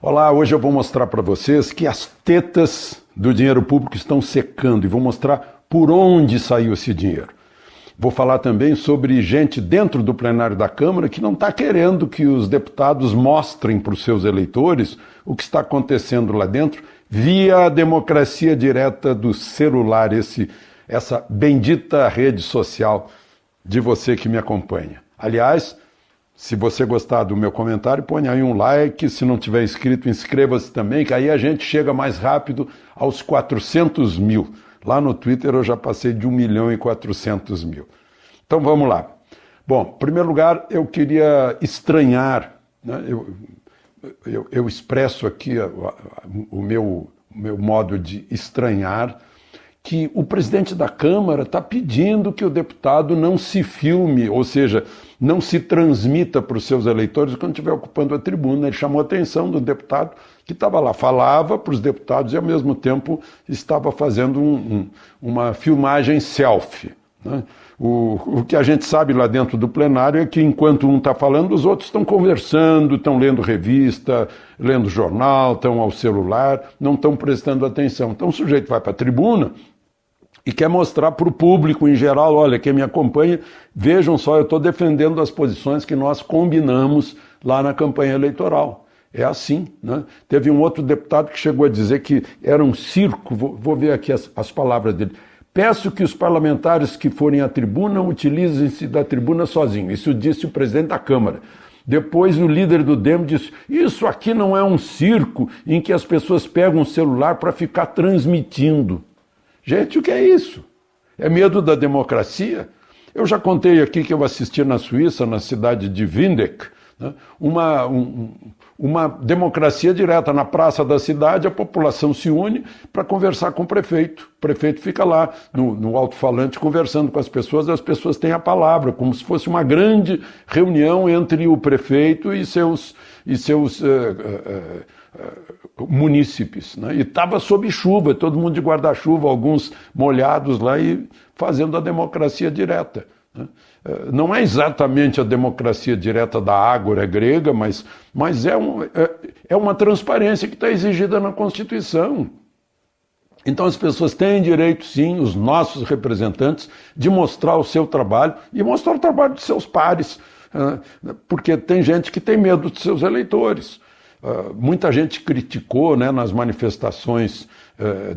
Olá, hoje eu vou mostrar para vocês que as tetas do dinheiro público estão secando e vou mostrar por onde saiu esse dinheiro. Vou falar também sobre gente dentro do plenário da Câmara que não está querendo que os deputados mostrem para os seus eleitores o que está acontecendo lá dentro via a democracia direta do celular, essa bendita rede social de você que me acompanha. Aliás, se você gostar do meu comentário, põe aí um like. Se não tiver inscrito, inscreva-se também, que aí a gente chega mais rápido aos 400 mil. Lá no Twitter eu já passei de 1.400.000. Então vamos lá. Bom, em primeiro lugar, eu queria estranhar, né? Eu expresso aqui o meu modo de estranhar que o presidente da Câmara está pedindo que o deputado não se filme, ou seja, não se transmita para os seus eleitores quando estiver ocupando a tribuna. Ele chamou a atenção do deputado que estava lá, falava para os deputados e ao mesmo tempo estava fazendo uma filmagem selfie, né? O que a gente sabe lá dentro do plenário é que enquanto um está falando, os outros estão conversando, estão lendo revista, lendo jornal, estão ao celular, não estão prestando atenção. Então o sujeito vai para a tribuna e quer mostrar para o público em geral, olha, quem me acompanha, vejam só, eu estou defendendo as posições que nós combinamos lá na campanha eleitoral. É assim, né? Teve um outro deputado que chegou a dizer que era um circo, vou ver aqui as palavras dele. Peço que os parlamentares que forem à tribuna utilizem-se da tribuna sozinhos. Isso disse o presidente da Câmara. Depois o líder do DEM disse, isso aqui não é um circo em que as pessoas pegam o celular para ficar transmitindo. Gente, o que é isso? É medo da democracia? Eu já contei aqui que eu assisti na Suíça, na cidade de Windeck, né, uma democracia direta. Na praça da cidade, a população se une para conversar com o prefeito. O prefeito fica lá no alto-falante conversando com as pessoas têm a palavra, como se fosse uma grande reunião entre o prefeito e seus munícipes, né? E estava sob chuva, todo mundo de guarda-chuva, alguns molhados lá e fazendo a democracia direta, né? Não é exatamente a democracia direta da Ágora grega, mas é uma transparência que está exigida na Constituição. Então as pessoas têm direito, sim, os nossos representantes, de mostrar o seu trabalho e mostrar o trabalho de seus pares, porque tem gente que tem medo de seus eleitores. Muita gente criticou, né, nas manifestações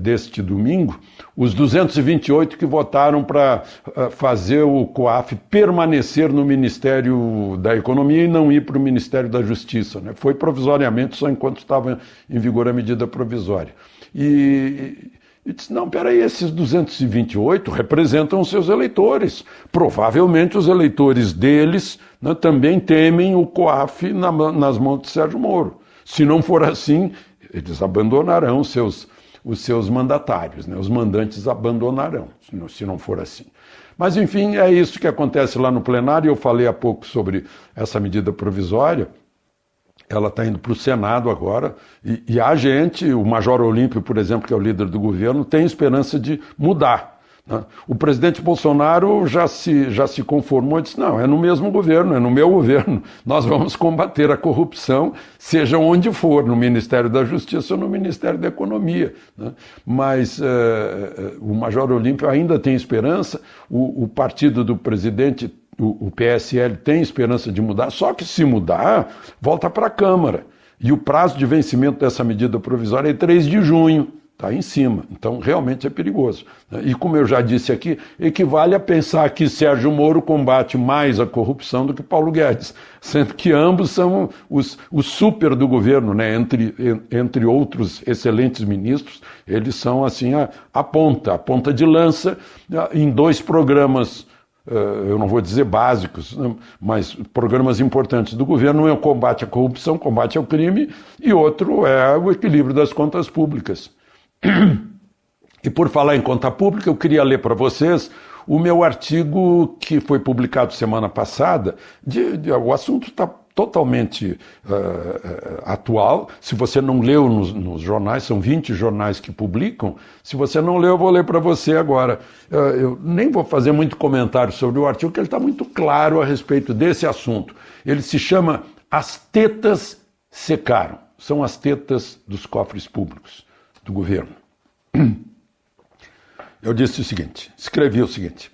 deste domingo, os 228 que votaram para fazer o COAF permanecer no Ministério da Economia e não ir para o Ministério da Justiça, né? Foi provisoriamente, só enquanto estava em vigor a medida provisória. E disse, não, peraí, esses 228 representam os seus eleitores. Provavelmente os eleitores deles, né, também temem o COAF nas mãos de Sérgio Moro. Se não for assim, eles abandonarão os seus mandatários, né? Os mandantes abandonarão, se não for assim. Mas, enfim, é isso que acontece lá no plenário. Eu falei há pouco sobre essa medida provisória. Ela está indo para o Senado agora, e a gente, o Major Olímpio, por exemplo, que é o líder do governo, tem esperança de mudar, né? O presidente Bolsonaro já se conformou e disse, não, é no mesmo governo, é no meu governo, nós vamos combater a corrupção, seja onde for, no Ministério da Justiça ou no Ministério da Economia, né? Mas o Major Olímpio ainda tem esperança, o partido do presidente, o PSL, tem esperança de mudar, só que se mudar, volta para a Câmara. E o prazo de vencimento dessa medida provisória é 3 de junho, está em cima. Então, realmente é perigoso. E como eu já disse aqui, equivale a pensar que Sérgio Moro combate mais a corrupção do que Paulo Guedes, sendo que ambos são os super do governo, né? Entre outros excelentes ministros, eles são assim a ponta de lança em 2 programas. Eu não vou dizer básicos, né, mas programas importantes do governo. Um é o combate à corrupção, combate ao crime, e outro é o equilíbrio das contas públicas. E por falar em conta pública, eu queria ler para vocês o meu artigo que foi publicado semana passada. O assunto está totalmente atual. Se você não leu nos jornais, são 20 jornais que publicam. Se você não leu, eu vou ler para você agora. Eu nem vou fazer muito comentário sobre o artigo, porque ele está muito claro a respeito desse assunto. Ele se chama As Tetas Secaram. são as tetas dos cofres públicos do governo. Eu disse o seguinte, escrevi o seguinte: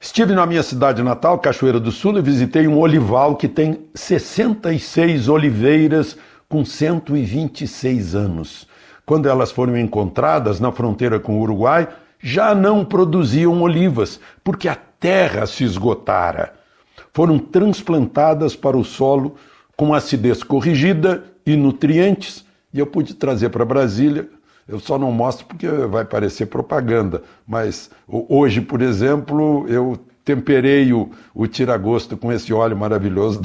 estive na minha cidade natal, Cachoeira do Sul, e visitei um olival que tem 66 oliveiras com 126 anos. Quando elas foram encontradas na fronteira com o Uruguai, já não produziam olivas, porque a terra se esgotara. Foram transplantadas para o solo com acidez corrigida e nutrientes, e eu pude trazer para Brasília. Eu só não mostro porque vai parecer propaganda, mas hoje, por exemplo, eu temperei o tira-gosto com esse óleo maravilhoso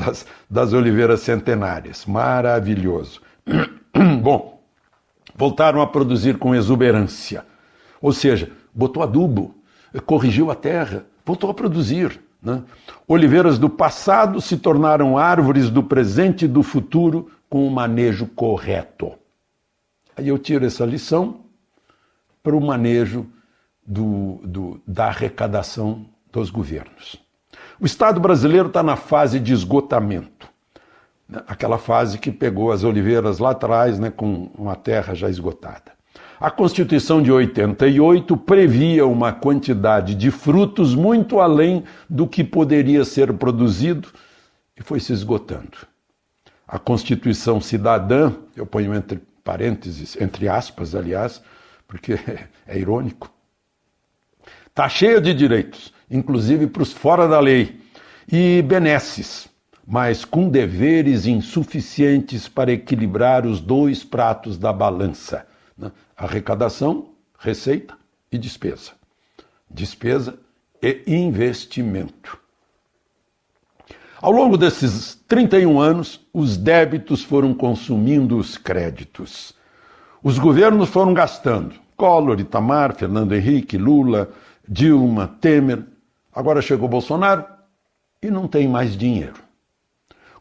das oliveiras centenárias. Maravilhoso. Bom, voltaram a produzir com exuberância. Ou seja, botou adubo, corrigiu a terra, voltou a produzir. Né? Oliveiras do passado se tornaram árvores do presente e do futuro com o manejo correto. Aí eu tiro essa lição para o manejo da arrecadação dos governos. O Estado brasileiro está na fase de esgotamento, né? Aquela fase que pegou as oliveiras lá atrás, né, com uma terra já esgotada. A Constituição de 88 previa uma quantidade de frutos muito além do que poderia ser produzido e foi se esgotando. A Constituição Cidadã, eu ponho entre parênteses, entre aspas, aliás, porque é irônico, está cheia de direitos, inclusive para os fora da lei, e benesses, mas com deveres insuficientes para equilibrar os dois pratos da balança, né? Arrecadação, receita e despesa. Despesa e investimento. Ao longo desses 31 anos, os débitos foram consumindo os créditos. Os governos foram gastando. Collor, Itamar, Fernando Henrique, Lula, Dilma, Temer. Agora chegou Bolsonaro e não tem mais dinheiro.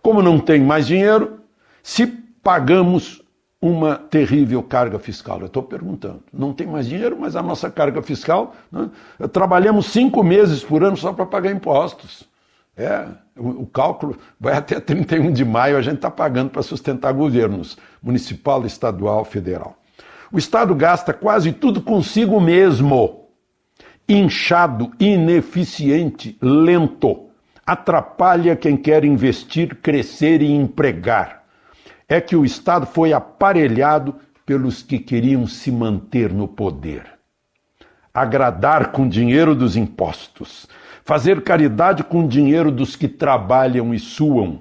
Como não tem mais dinheiro, se pagamos uma terrível carga fiscal. Eu estou perguntando. Não tem mais dinheiro, mas a nossa carga fiscal, né? Trabalhamos 5 meses por ano só para pagar impostos. O cálculo vai até 31 de maio, a gente está pagando para sustentar governos municipal, estadual, federal. O Estado gasta quase tudo consigo mesmo. Inchado, ineficiente, lento. Atrapalha quem quer investir, crescer e empregar. É que o Estado foi aparelhado pelos que queriam se manter no poder. Agradar com dinheiro dos impostos. Fazer caridade com dinheiro dos que trabalham e suam.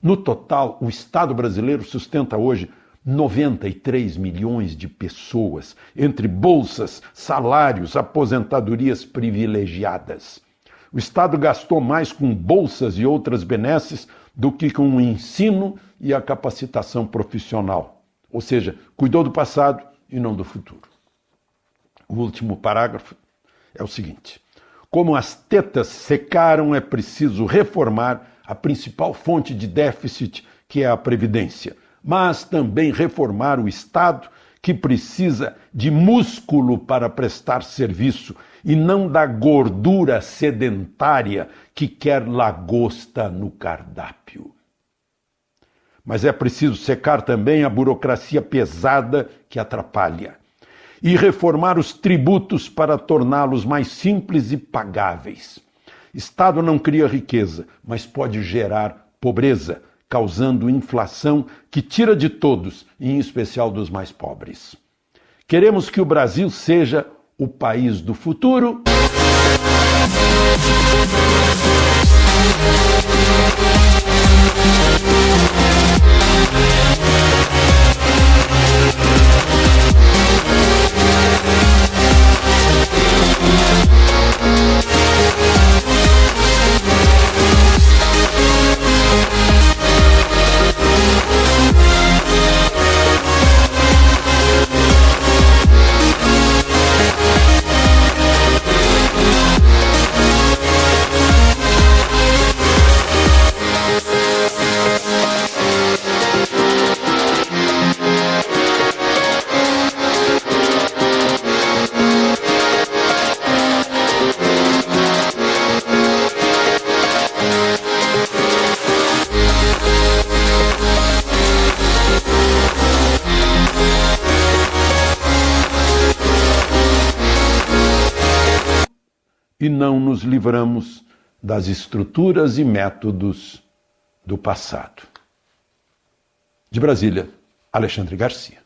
No total, o Estado brasileiro sustenta hoje 93 milhões de pessoas, entre bolsas, salários, aposentadorias privilegiadas. O Estado gastou mais com bolsas e outras benesses do que com o ensino e a capacitação profissional. Ou seja, cuidou do passado e não do futuro. O último parágrafo é o seguinte: como as tetas secaram, é preciso reformar a principal fonte de déficit, que é a Previdência, mas também reformar o Estado, que precisa de músculo para prestar serviço e não da gordura sedentária que quer lagosta no cardápio. Mas é preciso secar também a burocracia pesada que atrapalha e reformar os tributos para torná-los mais simples e pagáveis. Estado não cria riqueza, mas pode gerar pobreza, causando inflação que tira de todos, em especial dos mais pobres. Queremos que o Brasil seja o país do futuro. e não nos livramos das estruturas e métodos do passado. De Brasília, Alexandre Garcia.